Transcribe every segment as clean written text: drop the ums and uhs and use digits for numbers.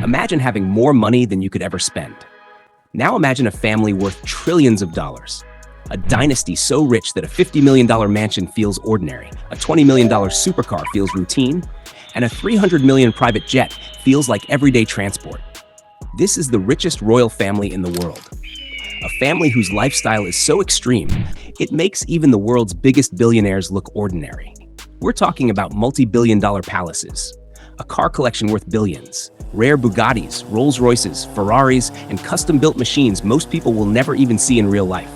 Imagine having more money than you could ever spend. Now imagine a family worth trillions of dollars. A dynasty so rich that a $50 million mansion feels ordinary, a $20 million supercar feels routine, and a $300 million private jet feels like everyday transport. This is the richest royal family in the world. A family whose lifestyle is so extreme, it makes even the world's biggest billionaires look ordinary. We're talking about multi-billion-dollar palaces, a car collection worth billions, rare Bugattis, Rolls-Royces, Ferraris, and custom-built machines most people will never even see in real life.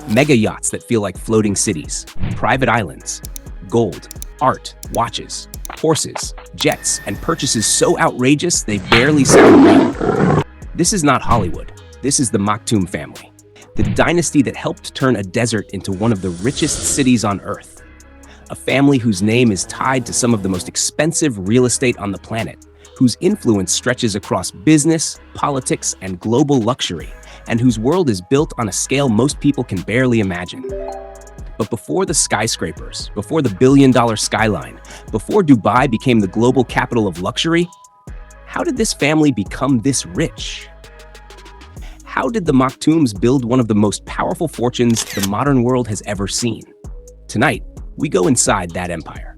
Mega yachts that feel like floating cities, private islands, gold, art, watches, horses, jets, and purchases so outrageous they barely sound real. This is not Hollywood. This is the Maktoum family, the dynasty that helped turn a desert into one of the richest cities on Earth. A family whose name is tied to some of the most expensive real estate on the planet, whose influence stretches across business, politics, and global luxury, and whose world is built on a scale most people can barely imagine. But before the skyscrapers, before the billion-dollar skyline, before Dubai became the global capital of luxury, how did this family become this rich? How did the Maktoums build one of the most powerful fortunes the modern world has ever seen? Tonight, we go inside that empire.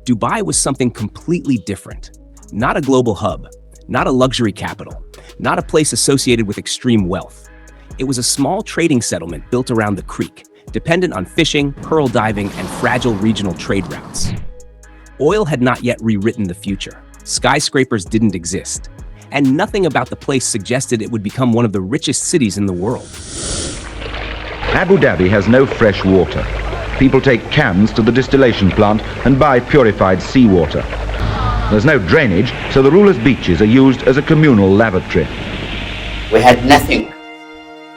Dubai was something completely different. Not a global hub, not a luxury capital, not a place associated with extreme wealth. It was a small trading settlement built around the creek, dependent on fishing, pearl diving, and fragile regional trade routes. Oil had not yet rewritten the future. Skyscrapers didn't exist. And nothing about the place suggested it would become one of the richest cities in the world. Abu Dhabi has no fresh water. People take cans to the distillation plant and buy purified seawater. There's no drainage, so the ruler's beaches are used as a communal lavatory. We had nothing.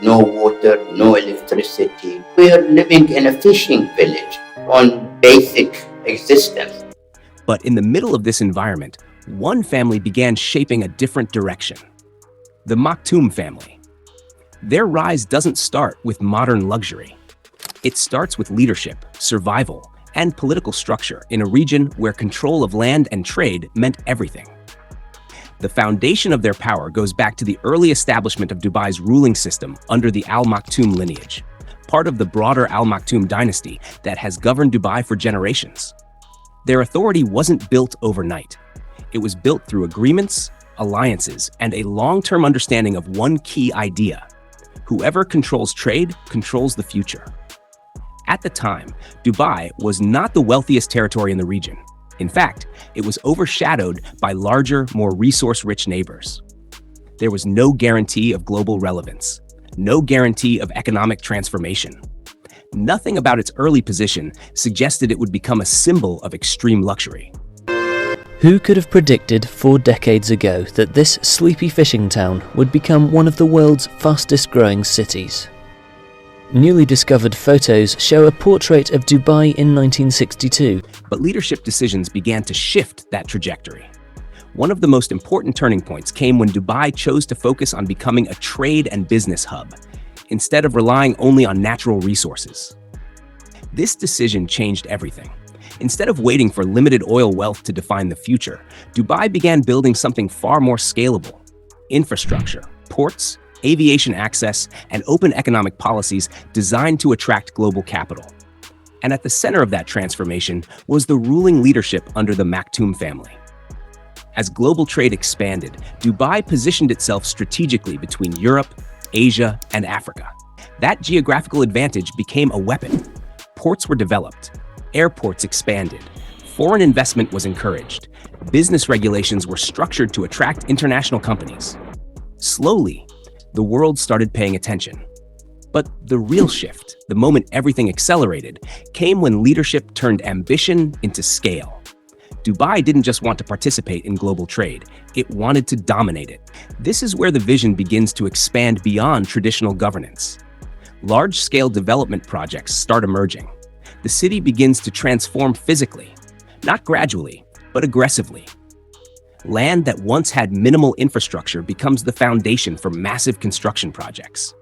No water, no electricity. We are living in a fishing village on basic existence. But in the middle of this environment, one family began shaping a different direction. The Maktoum family. Their rise doesn't start with modern luxury. It starts with leadership, survival, and political structure in a region where control of land and trade meant everything. The foundation of their power goes back to the early establishment of Dubai's ruling system under the Al Maktoum lineage, part of the broader Al Maktoum dynasty that has governed Dubai for generations. Their authority wasn't built overnight. It was built through agreements, alliances, and a long-term understanding of one key idea. Whoever controls trade controls the future. At the time, Dubai was not the wealthiest territory in the region. In fact, it was overshadowed by larger, more resource-rich neighbors. There was no guarantee of global relevance, no guarantee of economic transformation. Nothing about its early position suggested it would become a symbol of extreme luxury. Who could have predicted 4 decades ago that this sleepy fishing town would become one of the world's fastest-growing cities? Newly discovered photos show a portrait of Dubai in 1962. But leadership decisions began to shift that trajectory. One of the most important turning points came when Dubai chose to focus on becoming a trade and business hub, instead of relying only on natural resources. This decision changed everything. Instead of waiting for limited oil wealth to define the future, Dubai began building something far more scalable: infrastructure, ports, aviation access, and open economic policies designed to attract global capital. And at the center of that transformation was the ruling leadership under the Maktoum family. As global trade expanded, Dubai positioned itself strategically between Europe, Asia, and Africa. That geographical advantage became a weapon. Ports were developed, airports expanded, foreign investment was encouraged, business regulations were structured to attract international companies. Slowly, the world started paying attention. But the real shift, the moment everything accelerated, came when leadership turned ambition into scale. Dubai didn't just want to participate in global trade, it wanted to dominate it. This is where the vision begins to expand beyond traditional governance. Large-scale development projects start emerging. The city begins to transform physically, not gradually, but aggressively. Land that once had minimal infrastructure becomes the foundation for massive construction projects.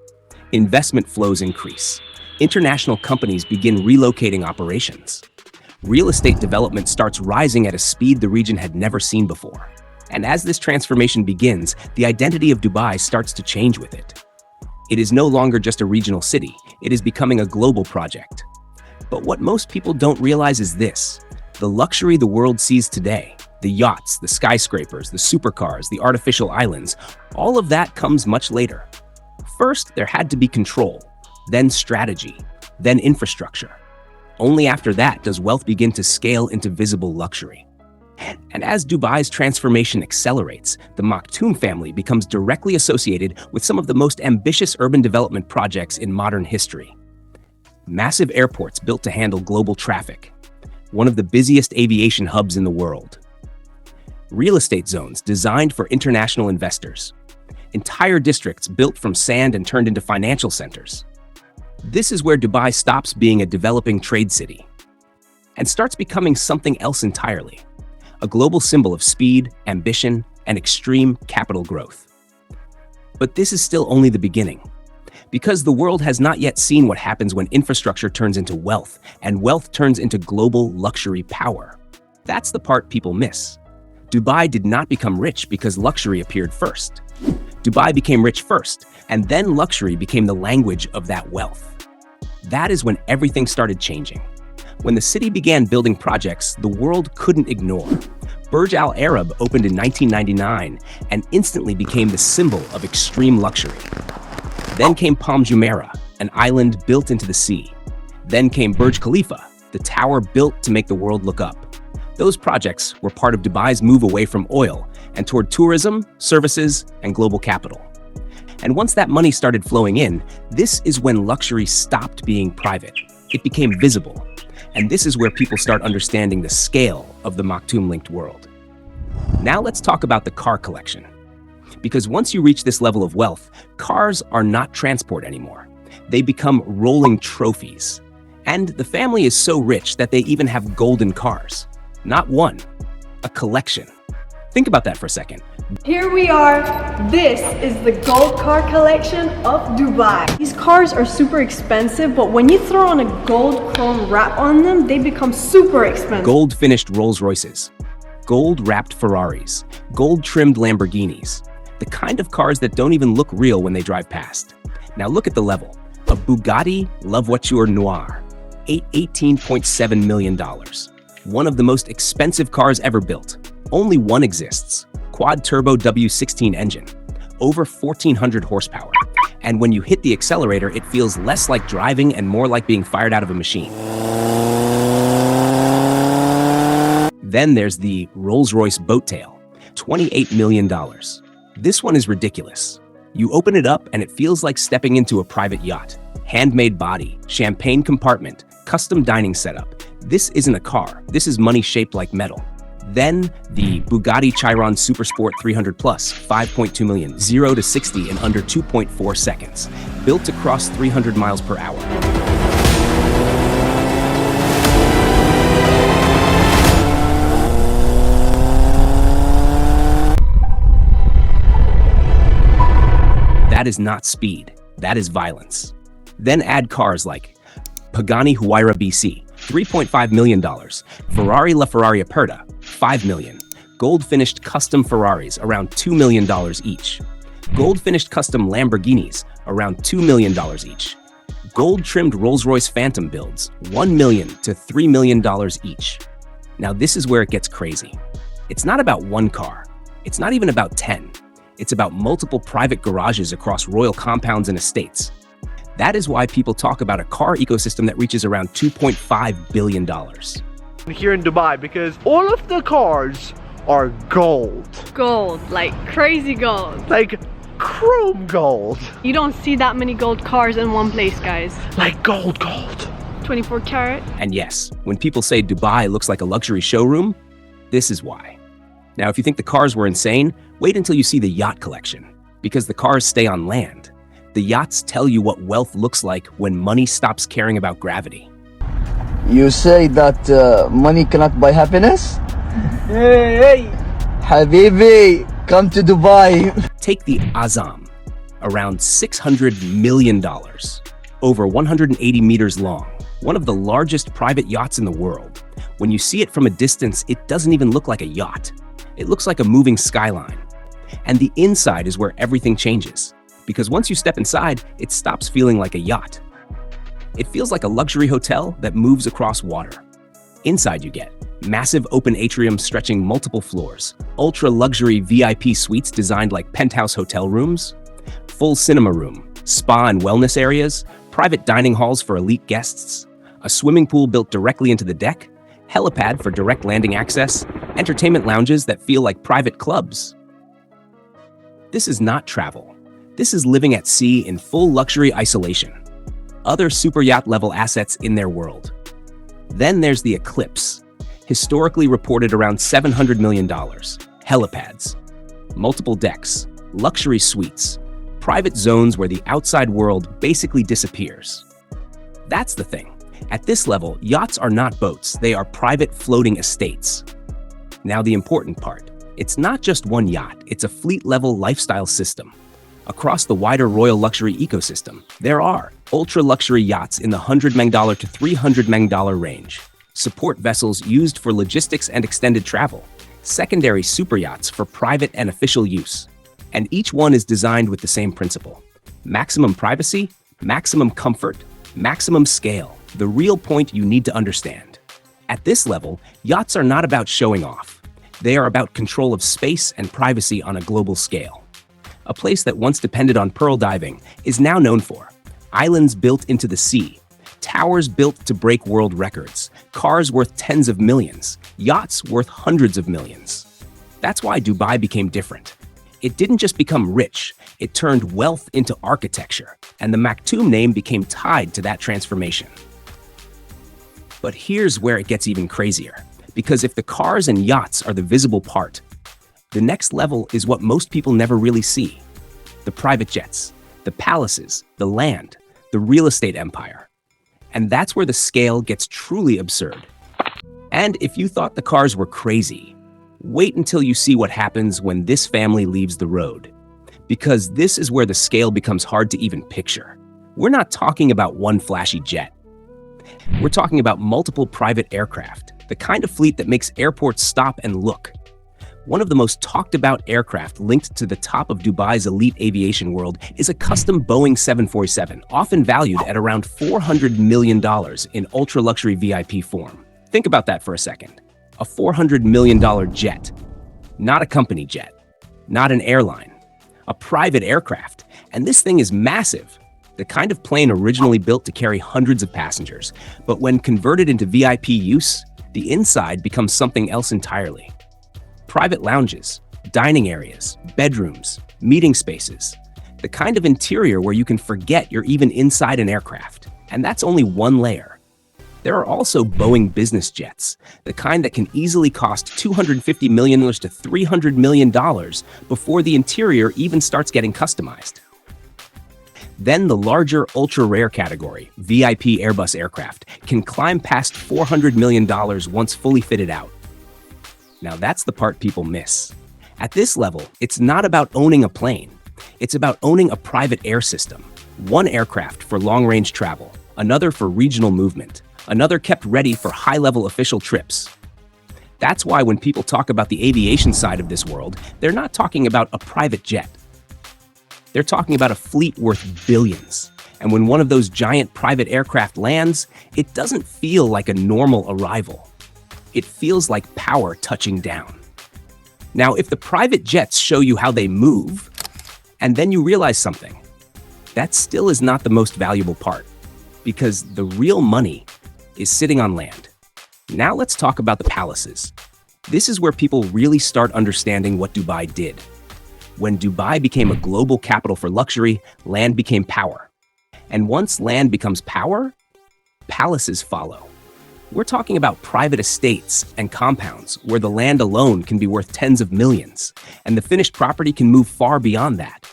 Investment flows increase. International companies begin relocating operations. Real estate development starts rising at a speed the region had never seen before. And as this transformation begins, the identity of Dubai starts to change with it. It is no longer just a regional city, it is becoming a global project. But what most people don't realize is this: the luxury the world sees today, the yachts, the skyscrapers, the supercars, the artificial islands, all of that comes much later. First, there had to be control, then strategy, then infrastructure. Only after that does wealth begin to scale into visible luxury. And as Dubai's transformation accelerates, the Maktoum family becomes directly associated with some of the most ambitious urban development projects in modern history. Massive airports built to handle global traffic, one of the busiest aviation hubs in the world. Real estate zones designed for international investors. Entire districts built from sand and turned into financial centers. This is where Dubai stops being a developing trade city and starts becoming something else entirely. A global symbol of speed, ambition, and extreme capital growth. But this is still only the beginning, because the world has not yet seen what happens when infrastructure turns into wealth, and wealth turns into global luxury power. That's the part people miss. Dubai did not become rich because luxury appeared first. Dubai became rich first, and then luxury became the language of that wealth. That is when everything started changing. When the city began building projects the world couldn't ignore. Burj Al Arab opened in 1999 and instantly became the symbol of extreme luxury. Then came Palm Jumeirah, an island built into the sea. Then came Burj Khalifa, the tower built to make the world look up. Those projects were part of Dubai's move away from oil and toward tourism, services, and global capital. And once that money started flowing in, this is when luxury stopped being private. It became visible. And this is where people start understanding the scale of the Maktoum-linked world. Now let's talk about the car collection. Because once you reach this level of wealth, cars are not transport anymore. They become rolling trophies. And the family is so rich that they even have golden cars. Not one, a collection. Think about that for a second. Here we are. This is the gold car collection of Dubai. These cars are super expensive, but when you throw on a gold chrome wrap on them, they become super expensive. Gold-finished Rolls-Royces, gold-wrapped Ferraris, gold-trimmed Lamborghinis, the kind of cars that don't even look real when they drive past. Now look at the level. A Bugatti La Voiture Noire, $18.7 million. One of the most expensive cars ever built. Only one exists. Quad-turbo W16 engine, over 1,400 horsepower. And when you hit the accelerator, it feels less like driving and more like being fired out of a machine. Then there's the Rolls-Royce boat tail, $28 million. This one is ridiculous. You open it up and it feels like stepping into a private yacht. Handmade body, champagne compartment, custom dining setup. This isn't a car, this is money shaped like metal. Then the Bugatti Chiron Supersport 300 Plus, 5.2 million, 0 to 60 in under 2.4 seconds, built to cross 300 miles per hour. That is not speed, that is violence. Then add cars like Pagani Huayra BC, $3.5 million, Ferrari LaFerrari Aperta, $5 million, gold-finished custom Ferraris, around $2 million each, gold-finished custom Lamborghinis, around $2 million each, gold-trimmed Rolls-Royce Phantom builds, $1 million to $3 million each. Now this is where it gets crazy. It's not about one car, it's not even about 10, it's about multiple private garages across royal compounds and estates. That is why people talk about a car ecosystem that reaches around $2.5 billion. Here in Dubai, because all of the cars are gold. Gold, like crazy gold. Like chrome gold. You don't see that many gold cars in one place, guys. Like gold. 24 karat. And yes, when people say Dubai looks like a luxury showroom, this is why. Now, if you think the cars were insane, wait until you see the yacht collection, because the cars stay on land. The yachts tell you what wealth looks like when money stops caring about gravity. You say that money cannot buy happiness? Hey, Habibi, come to Dubai. Take the Azam, around $600 million, over 180 meters long, one of the largest private yachts in the world. When you see it from a distance, it doesn't even look like a yacht. It looks like a moving skyline. And the inside is where everything changes, because once you step inside, it stops feeling like a yacht. It feels like a luxury hotel that moves across water. Inside you get massive open atriums stretching multiple floors, ultra-luxury VIP suites designed like penthouse hotel rooms, full cinema room, spa and wellness areas, private dining halls for elite guests, a swimming pool built directly into the deck, helipad for direct landing access, entertainment lounges that feel like private clubs. This is not travel. This is living at sea in full luxury isolation. Other super yacht level assets in their world. Then there's the Eclipse, historically reported around $700 million. Helipads, multiple decks, luxury suites, private zones where the outside world basically disappears. That's the thing. At this level, yachts are not boats, they are private floating estates. Now the important part. It's not just one yacht, it's a fleet-level lifestyle system. Across the wider royal luxury ecosystem, there are ultra-luxury yachts in the $100 million to $300 million range, support vessels used for logistics and extended travel, secondary super yachts for private and official use. And each one is designed with the same principle. Maximum privacy, maximum comfort, maximum scale. The real point you need to understand. At this level, yachts are not about showing off. They are about control of space and privacy on a global scale. A place that once depended on pearl diving is now known for islands built into the sea, towers built to break world records, cars worth tens of millions, yachts worth hundreds of millions. That's why Dubai became different. It didn't just become rich, it turned wealth into architecture, and the Maktoum name became tied to that transformation. But here's where it gets even crazier, because if the cars and yachts are the visible part, the next level is what most people never really see. The private jets, the palaces, the land, the real estate empire. And that's where the scale gets truly absurd. And if you thought the cars were crazy, wait until you see what happens when this family leaves the road. Because this is where the scale becomes hard to even picture. We're not talking about one flashy jet. We're talking about multiple private aircraft, the kind of fleet that makes airports stop and look. One of the most talked about aircraft linked to the top of Dubai's elite aviation world is a custom Boeing 747, often valued at around $400 million in ultra-luxury VIP form. Think about that for a second. A $400 million jet, not a company jet, not an airline, a private aircraft. And this thing is massive, the kind of plane originally built to carry hundreds of passengers. But when converted into VIP use, the inside becomes something else entirely. Private lounges, dining areas, bedrooms, meeting spaces, the kind of interior where you can forget you're even inside an aircraft. And that's only one layer. There are also Boeing business jets, the kind that can easily cost $250 million to $300 million before the interior even starts getting customized. Then the larger ultra-rare category, VIP Airbus aircraft, can climb past $400 million once fully fitted out. Now that's the part people miss. At this level, it's not about owning a plane. It's about owning a private air system. One aircraft for long-range travel, another for regional movement, another kept ready for high-level official trips. That's why when people talk about the aviation side of this world, they're not talking about a private jet. They're talking about a fleet worth billions. And when one of those giant private aircraft lands, it doesn't feel like a normal arrival. It feels like power touching down. Now, if the private jets show you how they move, and then you realize something, that still is not the most valuable part, because the real money is sitting on land. Now let's talk about the palaces. This is where people really start understanding what Dubai did. When Dubai became a global capital for luxury, land became power. And once land becomes power, palaces follow. We're talking about private estates and compounds where the land alone can be worth tens of millions, and the finished property can move far beyond that.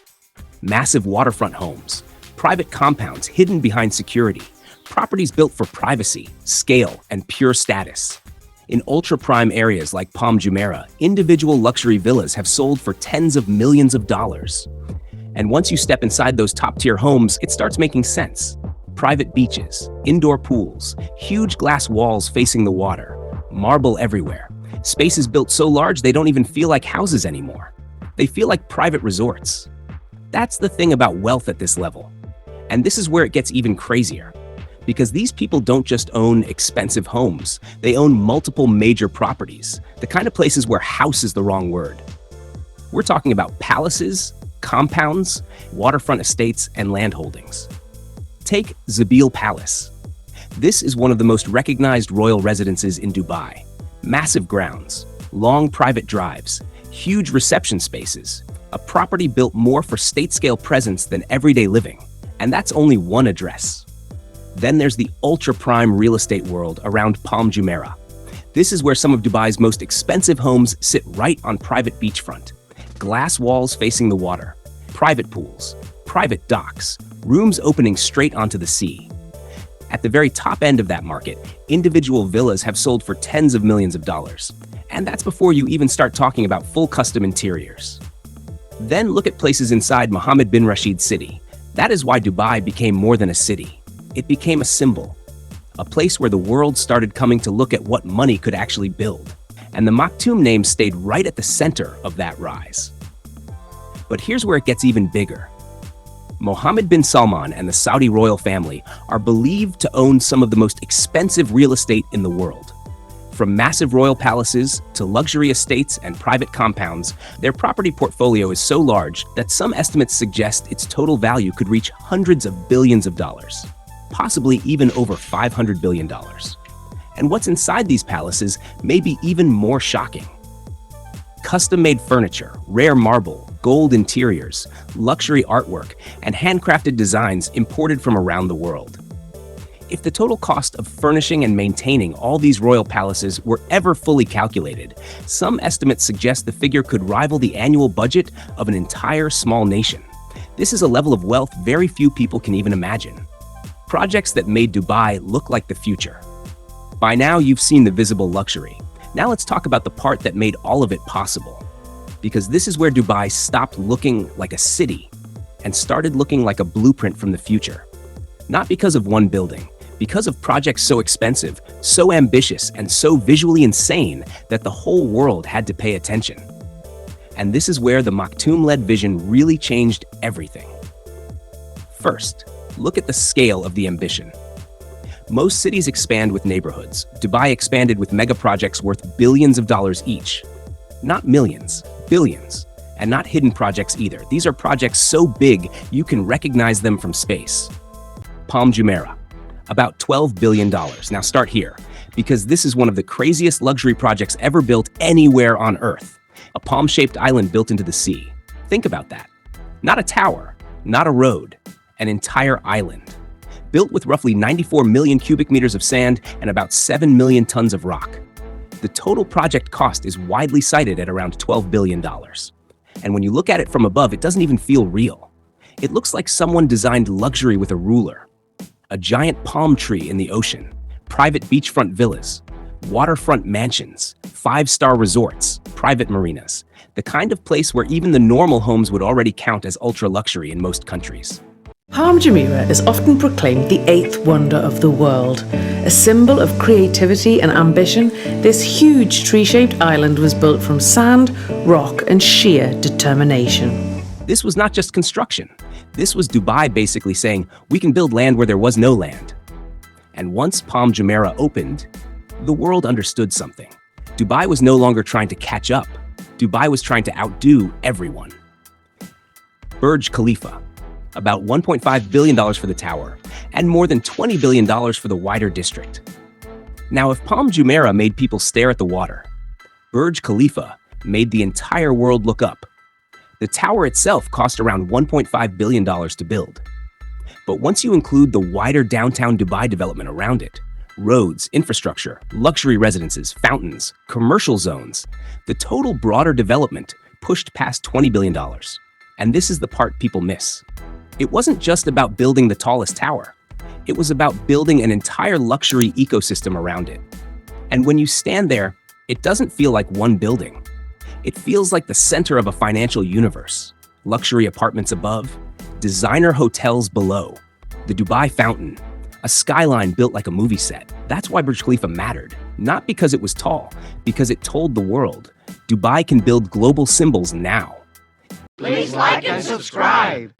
Massive waterfront homes, private compounds hidden behind security, properties built for privacy, scale, and pure status. In ultra-prime areas like Palm Jumeirah, individual luxury villas have sold for tens of millions of dollars. And once you step inside those top-tier homes, it starts making sense. Private beaches, indoor pools, huge glass walls facing the water, marble everywhere, Spaces built so large they don't even feel like houses anymore. They feel like private resorts. That's the thing about wealth at this level. And this is where it gets even crazier. Because these people don't just own expensive homes, they own multiple major properties, the kind of places where house is the wrong word. We're talking about palaces, compounds, waterfront estates, and land holdings. Take Zabeel Palace. This is one of the most recognized royal residences in Dubai. Massive grounds, long private drives, huge reception spaces, a property built more for state-scale presence than everyday living. And that's only one address. Then there's the ultra-prime real estate world around Palm Jumeirah. This is where some of Dubai's most expensive homes sit right on private beachfront. Glass walls facing the water, private pools, private docks, rooms opening straight onto the sea. At the very top end of that market, individual villas have sold for tens of millions of dollars. And that's before you even start talking about full custom interiors. Then look at places inside Mohammed bin Rashid City. That is why Dubai became more than a city. It became a symbol, a place where the world started coming to look at what money could actually build. And the Maktoum name stayed right at the center of that rise. But here's where it gets even bigger. Mohammed bin Salman and the Saudi royal family are believed to own some of the most expensive real estate in the world. From massive royal palaces to luxury estates and private compounds, their property portfolio is so large that some estimates suggest its total value could reach hundreds of billions of dollars, possibly even over $500 billion. And what's inside these palaces may be even more shocking. Custom-made furniture, rare marble, gold interiors, luxury artwork, and handcrafted designs imported from around the world. If the total cost of furnishing and maintaining all these royal palaces were ever fully calculated, some estimates suggest the figure could rival the annual budget of an entire small nation. This is a level of wealth very few people can even imagine. Projects that made Dubai look like the future. By now, you've seen the visible luxury. Now let's talk about the part that made all of it possible. Because this is where Dubai stopped looking like a city and started looking like a blueprint from the future. Not because of one building, because of projects so expensive, so ambitious, and so visually insane that the whole world had to pay attention. And this is where the Maktoum-led vision really changed everything. First, look at the scale of the ambition. Most cities expand with neighborhoods. Dubai expanded with mega projects worth billions of dollars each. Not millions, billions. And not hidden projects either. These are projects so big you can recognize them from space. Palm Jumeirah, about $12 billion. Now start here, because this is one of the craziest luxury projects ever built anywhere on Earth. A palm-shaped island built into the sea. Think about that. Not a tower, not a road, an entire island. Built with roughly 94 million cubic meters of sand and about 7 million tons of rock. The total project cost is widely cited at around $12 billion. And when you look at it from above, it doesn't even feel real. It looks like someone designed luxury with a ruler. A giant palm tree in the ocean, private beachfront villas, waterfront mansions, 5-star resorts, private marinas, the kind of place where even the normal homes would already count as ultra-luxury in most countries. Palm Jumeirah is often proclaimed the eighth wonder of the world. A symbol of creativity and ambition, this huge tree-shaped island was built from sand, rock, and sheer determination. This was not just construction. This was Dubai basically saying, we can build land where there was no land. And once Palm Jumeirah opened, the world understood something. Dubai was no longer trying to catch up. Dubai was trying to outdo everyone. Burj Khalifa, about $1.5 billion for the tower, and more than $20 billion for the wider district. Now, if Palm Jumeirah made people stare at the water, Burj Khalifa made the entire world look up. The tower itself cost around $1.5 billion to build. But once you include the wider downtown Dubai development around it, roads, infrastructure, luxury residences, fountains, commercial zones, the total broader development pushed past $20 billion. And this is the part people miss. It wasn't just about building the tallest tower. It was about building an entire luxury ecosystem around it. And when you stand there, it doesn't feel like one building. It feels like the center of a financial universe. Luxury apartments above, designer hotels below, the Dubai fountain, a skyline built like a movie set. That's why Burj Khalifa mattered. Not because it was tall, because it told the world, Dubai can build global symbols now. Please like and subscribe.